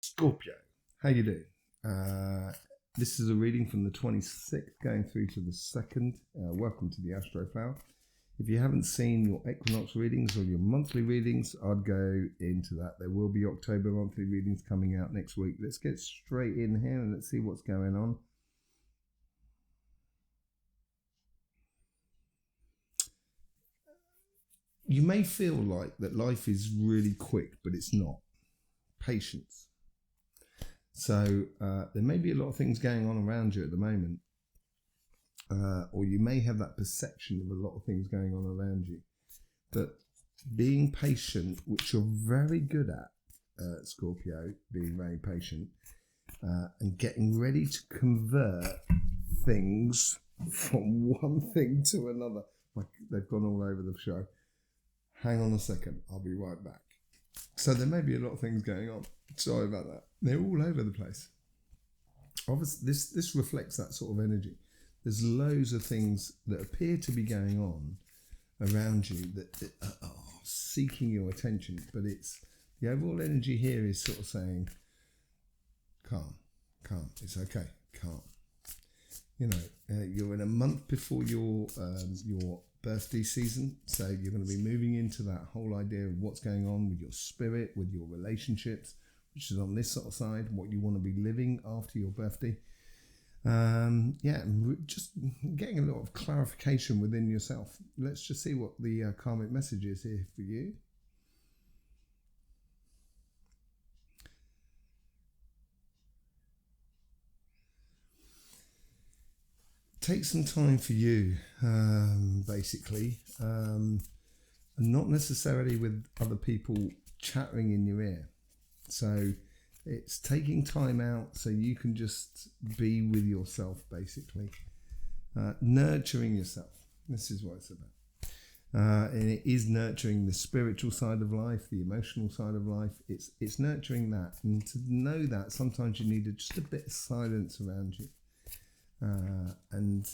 Scorpio, how you doing? This is a reading from the 26th going through to the 2nd. Welcome to the Astroflower. If you haven't seen your equinox readings or your monthly readings, I'd go into that. There will be October monthly readings coming out next week. Let's get straight in here and let's see what's going on. You may feel like that life is really quick, but it's not. Patience. So there may be a lot of things going on around you at the moment, or you may have that perception of a lot of things going on around you. But being patient, which you're very good at, Scorpio, being very patient, and getting ready to convert things from one thing to another. Like they've gone all over the show. Hang on a second, I'll be right back. So there may be a lot of things going on. Sorry about that. They're all over the place. Obviously, this reflects that sort of energy. There's loads of things that appear to be going on around you that are seeking your attention, but it's the overall energy here is sort of saying, calm, it's okay, calm. You know, you're in a month before your birthday season, so you're going to be moving into that whole idea of what's going on with your spirit, with your relationships, which is on this sort of side, what you want to be living after your birthday. Just getting a lot of clarification within yourself. Let's just see what the karmic message is here for you. Take some time for you, basically, and not necessarily with other people chattering in your ear. So it's taking time out so you can just be with yourself, basically. Nurturing yourself. This is what it's about. And it is nurturing the spiritual side of life, the emotional side of life. It's nurturing that. And to know that, sometimes you need just a bit of silence around you. And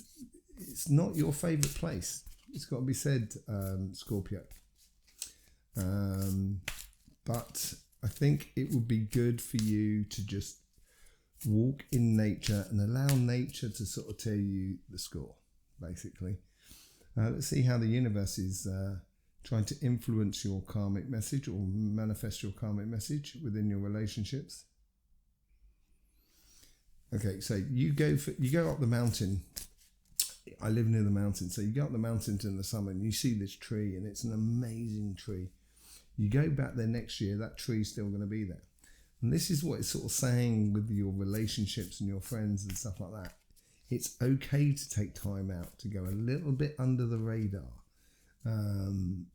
it's not your favourite place. It's got to be said, Scorpio. But I think it would be good for you to just walk in nature and allow nature to sort of tell you the score, basically. Let's see how the universe is trying to influence your karmic message or manifest your karmic message within your relationships. Okay, so you go up the mountain. I live near the mountain, so you go up the mountain in the summer and you see this tree, and it's an amazing tree. You go back there next year, that tree's still going to be there. And this is what it's sort of saying with your relationships and your friends and stuff like that. It's okay to take time out to go a little bit under the radar. And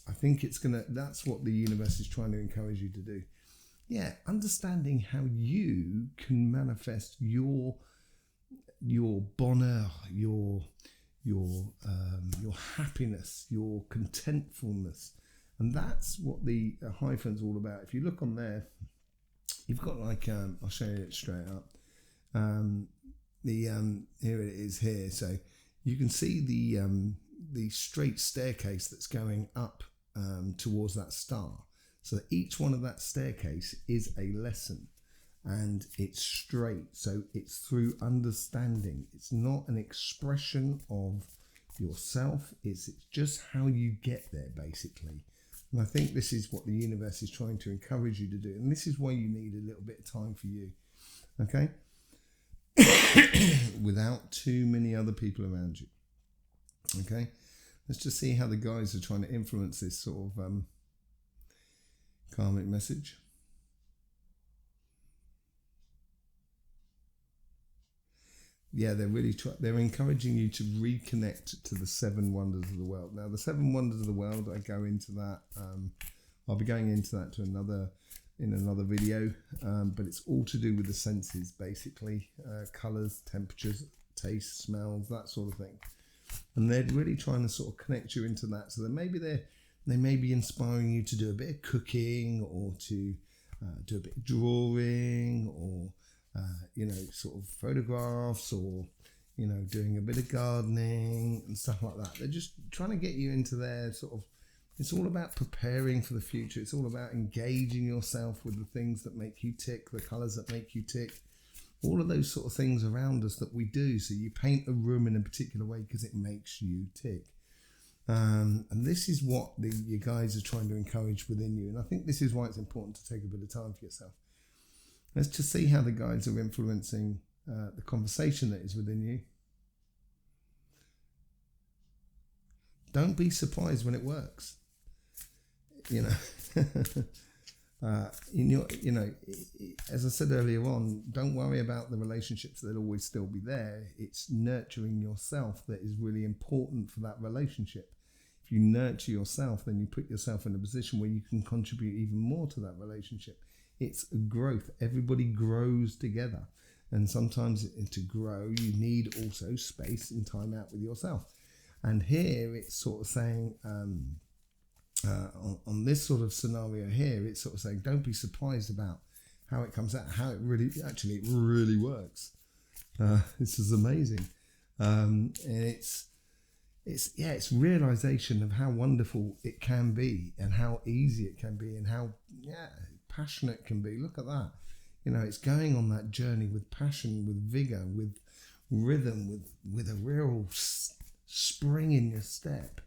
I think that's what the universe is trying to encourage you to do. Yeah, understanding how you can manifest your bonheur, your happiness, your contentfulness, and that's what the hyphen's all about. If you look on there, you've got like I'll show you it straight up. Here it is here, so you can see the straight staircase that's going up towards that star. So each one of that staircase is a lesson, and it's straight. So it's through understanding. It's not an expression of yourself. It's just how you get there, basically. And I think this is what the universe is trying to encourage you to do. And this is why you need a little bit of time for you. Okay? Without too many other people around you. Okay? Let's just see how the guys are trying to influence this sort of karmic message. Yeah, they're encouraging you to reconnect to the 7 wonders of the world. Now, the 7 wonders of the world, I go into that. I'll be going into that in another video, but it's all to do with the senses, basically, colours, temperatures, taste, smells, that sort of thing. And they're really trying to sort of connect you into that. So they may be inspiring you to do a bit of cooking, or to do a bit of drawing, or sort of photographs, or doing a bit of gardening and stuff like that. They're just trying to get you into their sort of It's all about preparing for the future. It's all about engaging yourself with the things that make you tick, the colours that make you tick, all of those sort of things around us that we do. So you paint a room in a particular way because it makes you tick. And this is what you guys are trying to encourage within you. And I think this is why it's important to take a bit of time for yourself. Let's just see how the guides are influencing the conversation that is within you. Don't be surprised when it works. You know, as I said earlier on, don't worry about the relationships that always still be there. It's nurturing yourself that is really important for that relationship. If you nurture yourself, then you put yourself in a position where you can contribute even more to that relationship. It's a growth. Everybody grows together. And sometimes to grow, you need also space and time out with yourself. And here it's sort of saying, on this sort of scenario here, it's sort of saying, don't be surprised about how it comes out, how it really works. This is amazing. And it's realization of how wonderful it can be and how easy it can be and how passionate it can be. Look at that. You know, it's going on that journey with passion, with vigor, with rhythm, with a real spring in your step.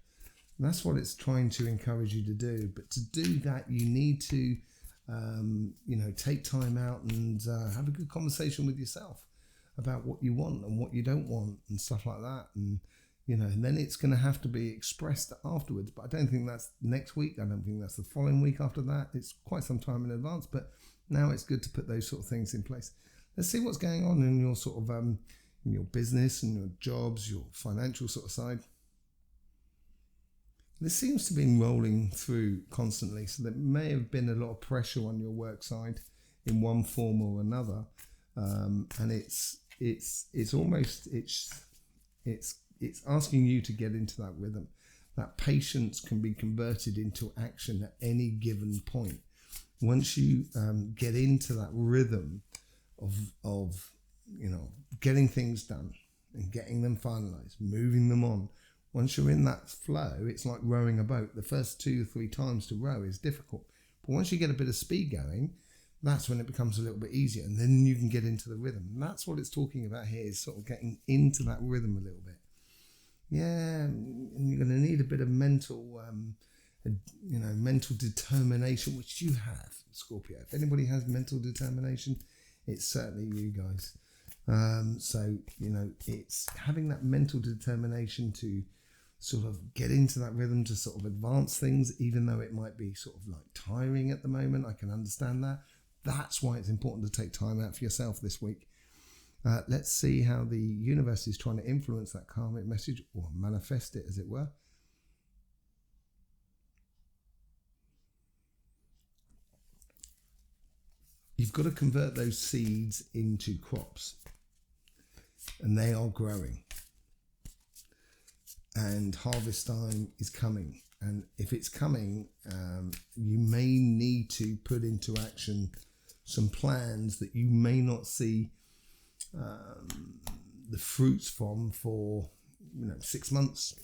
And that's what it's trying to encourage you to do. But to do that, you need to, take time out and have a good conversation with yourself about what you want and what you don't want and stuff like that. And, and then it's going to have to be expressed afterwards. But I don't think that's next week. I don't think that's the following week after that. It's quite some time in advance. But now it's good to put those sort of things in place. Let's see what's going on in your sort of in your business and your jobs, your financial sort of side. This seems to be rolling through constantly, so there may have been a lot of pressure on your work side in one form or another, and it's asking you to get into that rhythm. That patience can be converted into action at any given point. Once you get into that rhythm of getting things done and getting them finalized, moving them on. Once you're in that flow, it's like rowing a boat. The first 2 or 3 times to row is difficult. But once you get a bit of speed going, that's when it becomes a little bit easier. And then you can get into the rhythm. And that's what it's talking about here, is sort of getting into that rhythm a little bit. Yeah, and you're going to need a bit of mental determination, which you have, Scorpio. If anybody has mental determination, it's certainly you guys. So it's having that mental determination to sort of get into that rhythm, to sort of advance things, even though it might be sort of like tiring at the moment. I can understand that. That's why it's important to take time out for yourself this week. Let's see how the universe is trying to influence that karmic message, or manifest it, as it were. You've got to convert those seeds into crops, and they are growing. And harvest time is coming. And if it's coming, you may need to put into action some plans that you may not see the fruits from for 6 months,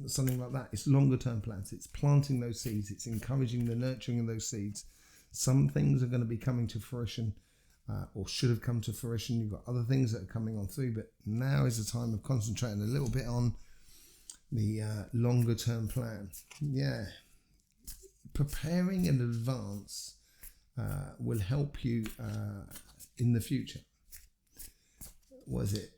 something like that. It's longer term plans. It's planting those seeds. It's encouraging the nurturing of those seeds. Some things are going to be coming to fruition, or should have come to fruition. You've got other things that are coming on through, but now is the time of concentrating a little bit on the longer term plan. Yeah, preparing in advance will help you in the future. Was it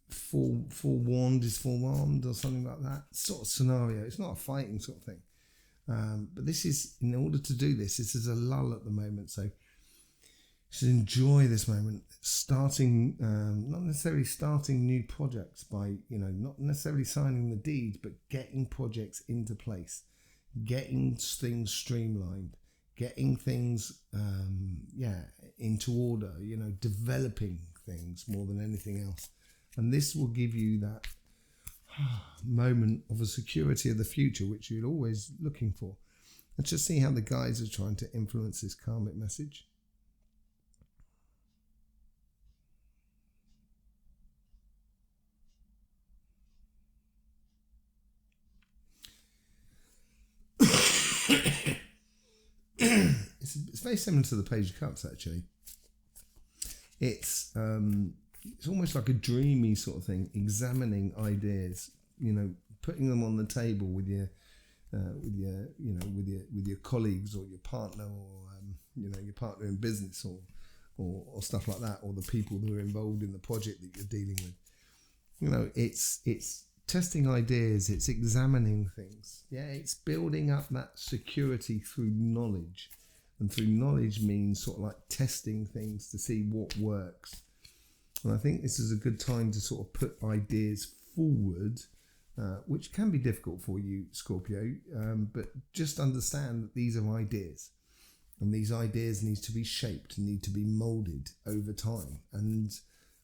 forewarned is forearmed, or something like that sort of scenario? It's not a fighting sort of thing. But this is, in order to do this is a lull at the moment. So you should enjoy this moment, not necessarily starting new projects by, not necessarily signing the deeds, but getting projects into place, getting things streamlined, getting things, into order, developing things more than anything else. And this will give you that moment of a security of the future, which you're always looking for. Let's just see how the guides are trying to influence this karmic message. it's very similar to the Page of Cups, actually. It's almost like a dreamy sort of thing, examining ideas, putting them on the table with your colleagues or your partner, or your partner in business, or stuff like that, or the people who are involved in the project that you're dealing with. It's testing ideas, it's examining things. Yeah, it's building up that security through knowledge. And through knowledge means sort of like testing things to see what works. And I think this is a good time to sort of put ideas forward, which can be difficult for you, Scorpio, but just understand that these are ideas. And these ideas need to be shaped, need to be moulded over time. And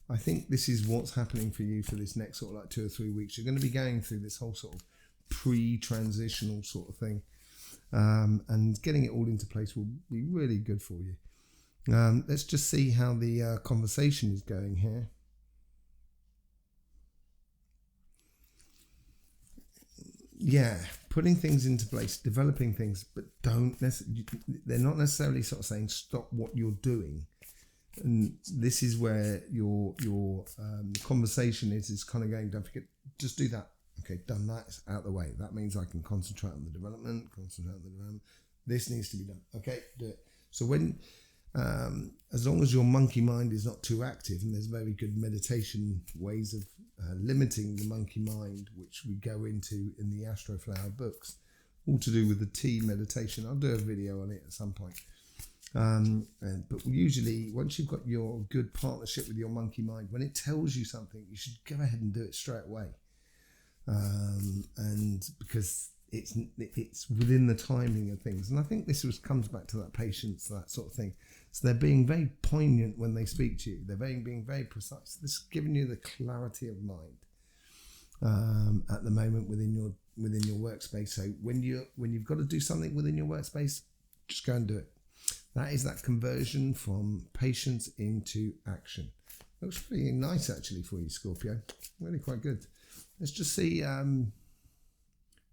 I think this is what's happening for you for this next sort of like 2 or 3 weeks. You're going to be going through this whole sort of pre-transitional sort of thing. And getting it all into place will be really good for you. Let's just see how the conversation is going here. Yeah, putting things into place, developing things, but they're not necessarily sort of saying stop what you're doing. And this is where your conversation is kind of going, don't forget, just do that. Okay, done that, it's out of the way. That means I can concentrate on the development, This needs to be done. Okay, do it. So when, as long as your monkey mind is not too active, and there's very good meditation ways of limiting the monkey mind, which we go into in the Astroflower books, all to do with the T meditation. I'll do a video on it at some point. But usually, once you've got your good partnership with your monkey mind, when it tells you something, you should go ahead and do it straight away. And because it's within the timing of things, and I think this comes back to that patience, that sort of thing. So they're being very poignant when they speak to you. They're being very precise. This is giving you the clarity of mind at the moment within your workspace. So when you've got to do something within your workspace, just go and do it. That is that conversion from patience into action. Looks pretty nice actually for you, Scorpio. Really quite good. Let's just see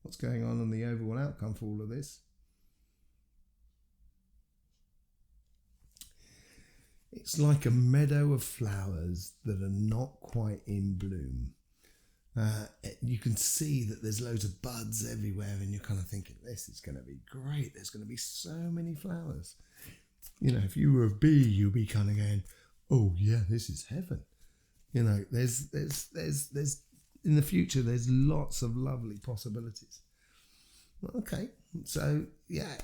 what's going on the overall outcome for all of this. It's like a meadow of flowers that are not quite in bloom. You can see that there's loads of buds everywhere, and you're kind of thinking, this is going to be great. There's going to be so many flowers. If you were a bee, you'd be kind of going, oh yeah, this is heaven. There's in the future, there's lots of lovely possibilities. Okay, so yeah,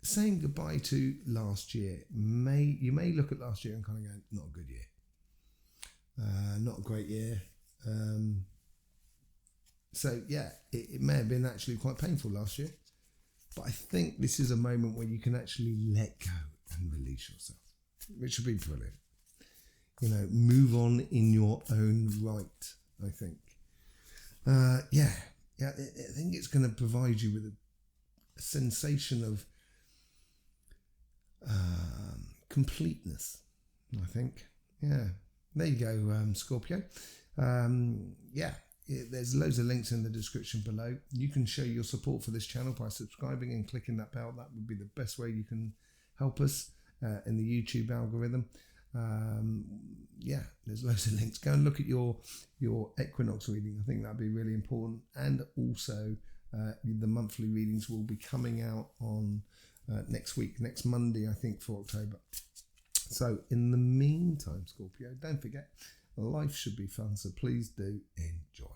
saying goodbye to last year. You may look at last year and kind of go, not a good year, not a great year. So yeah, it may have been actually quite painful last year, but I think this is a moment where you can actually let go and release yourself, which would be brilliant. Move on in your own right, I think. I think it's going to provide you with a sensation of completeness, I think. Yeah, there you go, Scorpio. There's loads of links in the description below. You can show your support for this channel by subscribing and clicking that bell. That would be the best way you can help us in the YouTube algorithm. There's loads of links. Go and look at your equinox reading. I think that'd be really important. And also the monthly readings will be coming out on next Monday, I think, for October. So in the meantime, Scorpio, don't forget, life should be fun, so please do enjoy.